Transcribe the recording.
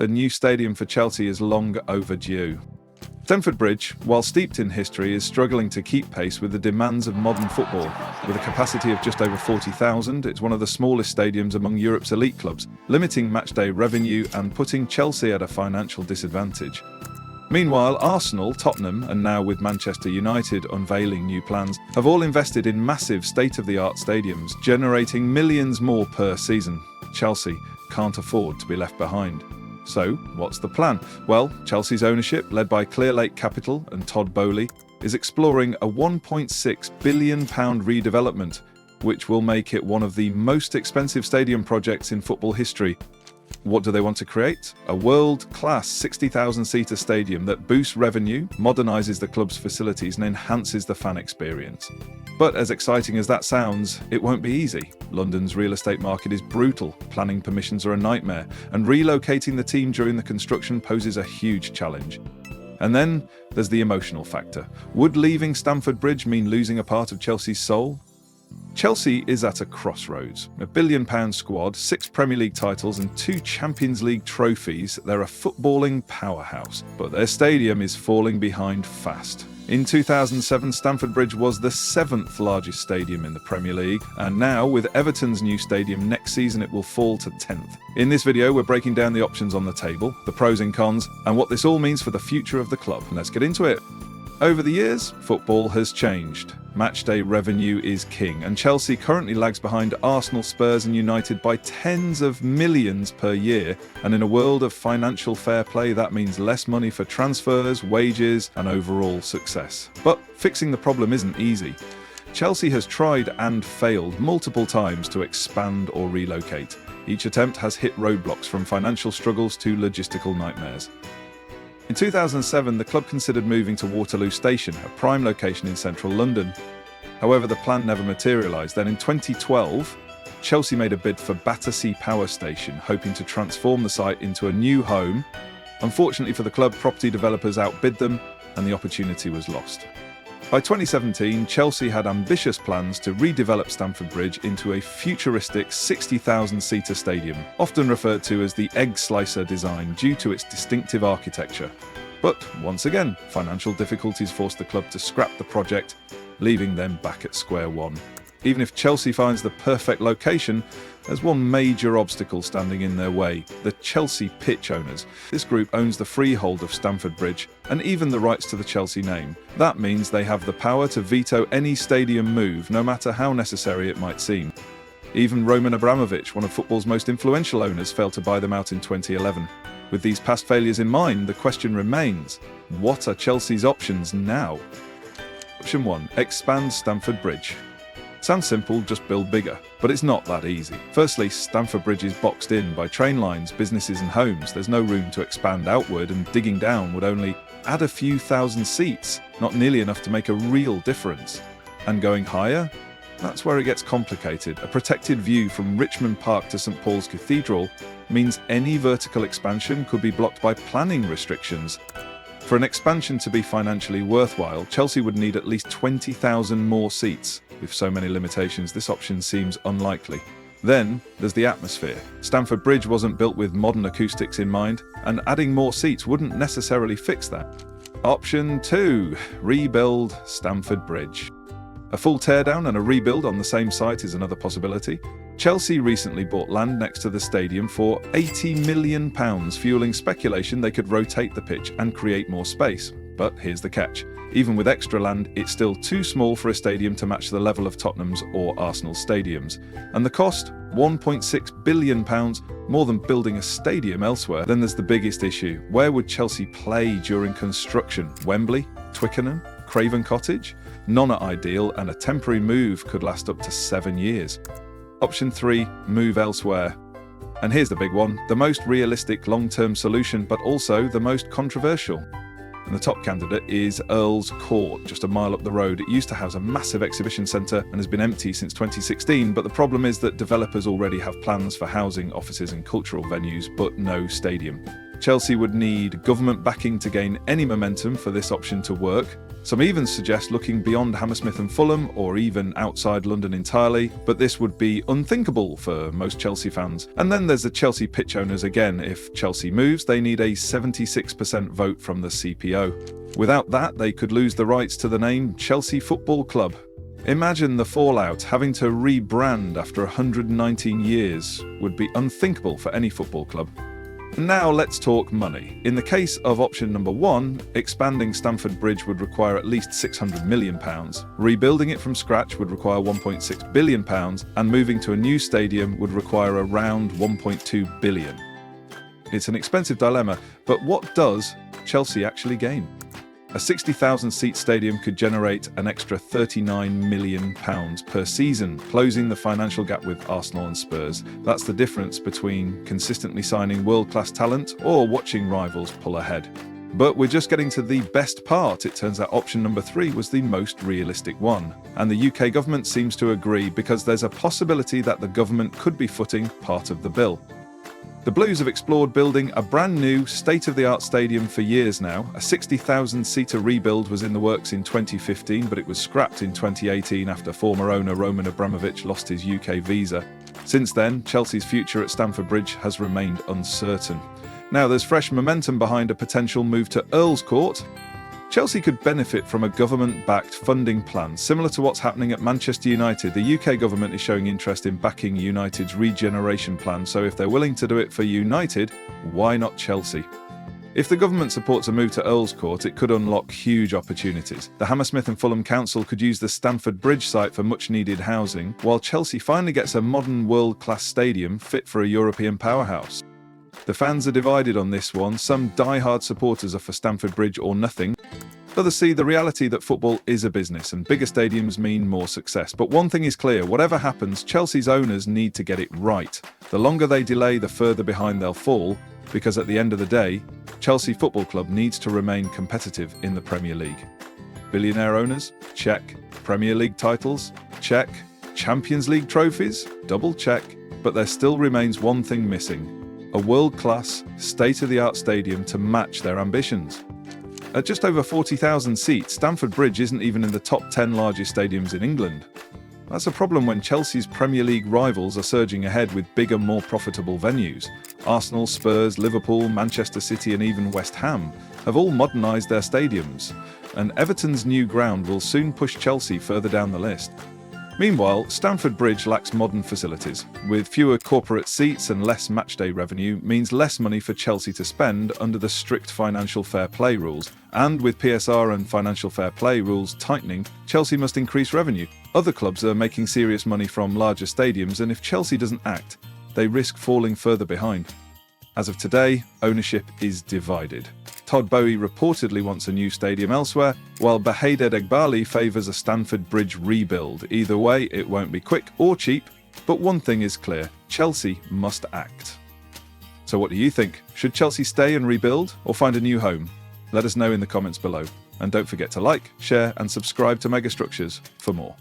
A new stadium for Chelsea is long overdue. Stamford Bridge, while steeped in history, is struggling to keep pace with the demands of modern football. With a capacity of just over 40,000, it's one of the smallest stadiums among Europe's elite clubs, limiting matchday revenue and putting Chelsea at a financial disadvantage. Meanwhile, Arsenal, Tottenham, and now with Manchester United unveiling new plans, have all invested in massive state-of-the-art stadiums, generating millions more per season. Chelsea can't afford to be left behind. So, what's the plan? Well, Chelsea's ownership, led by Clearlake Capital and Todd Boehly, is exploring a £1.6 billion redevelopment, which will make it one of the most expensive stadium projects in football history. What do they want to create? A world-class 60,000-seater stadium that boosts revenue, modernises the club's facilities and enhances the fan experience. But as exciting as that sounds, it won't be easy. London's real estate market is brutal, planning permissions are a nightmare, and relocating the team during the construction poses a huge challenge. And then there's the emotional factor. Would leaving Stamford Bridge mean losing a part of Chelsea's soul? Chelsea is at a crossroads. A £1 billion squad, 6 Premier League titles and 2 Champions League trophies. They're a footballing powerhouse, but their stadium is falling behind fast. In 2007, Stamford Bridge was the 7th largest stadium in the Premier League, and now, with Everton's new stadium next season, it will fall to 10th. In this video, we're breaking down the options on the table, the pros and cons, and what this all means for the future of the club. Let's get into it. Over the years, football has changed. Matchday revenue is king, and Chelsea currently lags behind Arsenal, Spurs and United by tens of millions per year. And in a world of financial fair play, that means less money for transfers, wages and overall success. But fixing the problem isn't easy. Chelsea has tried and failed multiple times to expand or relocate. Each attempt has hit roadblocks, from financial struggles to logistical nightmares. In 2007, the club considered moving to Waterloo Station, a prime location in central London. However, the plan never materialised. Then in 2012, Chelsea made a bid for Battersea Power Station, hoping to transform the site into a new home. Unfortunately for the club, property developers outbid them and the opportunity was lost. By 2017, Chelsea had ambitious plans to redevelop Stamford Bridge into a futuristic 60,000-seater stadium, often referred to as the egg slicer design due to its distinctive architecture. But once again, financial difficulties forced the club to scrap the project, leaving them back at square one. Even if Chelsea finds the perfect location, there's one major obstacle standing in their way: the Chelsea pitch owners. This group owns the freehold of Stamford Bridge and even the rights to the Chelsea name. That means they have the power to veto any stadium move, no matter how necessary it might seem. Even Roman Abramovich, one of football's most influential owners, failed to buy them out in 2011. With these past failures in mind, the question remains: what are Chelsea's options now? Option 1. Expand Stamford Bridge. Sounds simple, just build bigger. But it's not that easy. Firstly, Stamford Bridge is boxed in by train lines, businesses and homes. There's no room to expand outward, and digging down would only add a few thousand seats, not nearly enough to make a real difference. And going higher? That's where it gets complicated. A protected view from Richmond Park to St Paul's Cathedral means any vertical expansion could be blocked by planning restrictions. For an expansion to be financially worthwhile, Chelsea would need at least 20,000 more seats. With so many limitations, this option seems unlikely. Then there's the atmosphere. Stamford Bridge wasn't built with modern acoustics in mind, and adding more seats wouldn't necessarily fix that. Option 2. Rebuild Stamford Bridge. A full teardown and a rebuild on the same site is another possibility. Chelsea recently bought land next to the stadium for £80 million, fueling speculation they could rotate the pitch and create more space. But here's the catch. Even with extra land, it's still too small for a stadium to match the level of Tottenham's or Arsenal's stadiums. And the cost? £1.6 billion, more than building a stadium elsewhere. Then there's the biggest issue. Where would Chelsea play during construction? Wembley? Twickenham? Craven Cottage? None are ideal, and a temporary move could last up to 7 years. Option 3. Move elsewhere. And here's the big one, the most realistic long-term solution, but also the most controversial. And the top candidate is Earl's Court, just a mile up the road. It used to house a massive exhibition centre and has been empty since 2016, but the problem is that developers already have plans for housing, offices and cultural venues, but no stadium. Chelsea would need government backing to gain any momentum for this option to work. Some even suggest looking beyond Hammersmith and Fulham, or even outside London entirely, but this would be unthinkable for most Chelsea fans. And then there's the Chelsea pitch owners again. If Chelsea moves, they need a 76% vote from the CPO. Without that, they could lose the rights to the name Chelsea Football Club. Imagine the fallout. Having to rebrand after 119 years would be unthinkable for any football club. Now let's talk money. In the case of option number 1, expanding Stamford Bridge would require at least £600 million. Rebuilding it from scratch would require £1.6 billion, and moving to a new stadium would require around £1.2 billion. It's an expensive dilemma, but what does Chelsea actually gain? A 60,000-seat stadium could generate an extra £39 million per season, closing the financial gap with Arsenal and Spurs. That's the difference between consistently signing world-class talent or watching rivals pull ahead. But we're just getting to the best part. It turns out option number 3 was the most realistic one. And the UK government seems to agree, because there's a possibility that the government could be footing part of the bill. The Blues have explored building a brand new, state-of-the-art stadium for years now. A 60,000-seater rebuild was in the works in 2015, but it was scrapped in 2018 after former owner Roman Abramovich lost his UK visa. Since then, Chelsea's future at Stamford Bridge has remained uncertain. Now there's fresh momentum behind a potential move to Earl's Court. Chelsea could benefit from a government-backed funding plan, similar to what's happening at Manchester United. The UK government is showing interest in backing United's regeneration plan, so if they're willing to do it for United, why not Chelsea? If the government supports a move to Earl's Court, it could unlock huge opportunities. The Hammersmith and Fulham Council could use the Stamford Bridge site for much-needed housing, while Chelsea finally gets a modern world-class stadium fit for a European powerhouse. The fans are divided on this one. Some die-hard supporters are for Stamford Bridge or nothing. Others see the reality that football is a business and bigger stadiums mean more success. But one thing is clear, whatever happens, Chelsea's owners need to get it right. The longer they delay, the further behind they'll fall, because at the end of the day, Chelsea Football Club needs to remain competitive in the Premier League. Billionaire owners? Check. Premier League titles? Check. Champions League trophies? Double check. But there still remains one thing missing: a world-class, state-of-the-art stadium to match their ambitions. At just over 40,000 seats, Stamford Bridge isn't even in the top 10 largest stadiums in England. That's a problem when Chelsea's Premier League rivals are surging ahead with bigger, more profitable venues. Arsenal, Spurs, Liverpool, Manchester City and even West Ham have all modernised their stadiums, and Everton's new ground will soon push Chelsea further down the list. Meanwhile, Stamford Bridge lacks modern facilities. With fewer corporate seats and less matchday revenue means less money for Chelsea to spend under the strict financial fair play rules. And with PSR and financial fair play rules tightening, Chelsea must increase revenue. Other clubs are making serious money from larger stadiums, and if Chelsea doesn't act, they risk falling further behind. As of today, ownership is divided. Todd Boehly reportedly wants a new stadium elsewhere, while Boehly favours a Stamford Bridge rebuild. Either way, it won't be quick or cheap, but one thing is clear: Chelsea must act. So what do you think? Should Chelsea stay and rebuild, or find a new home? Let us know in the comments below. And don't forget to like, share and subscribe to Megastructures for more.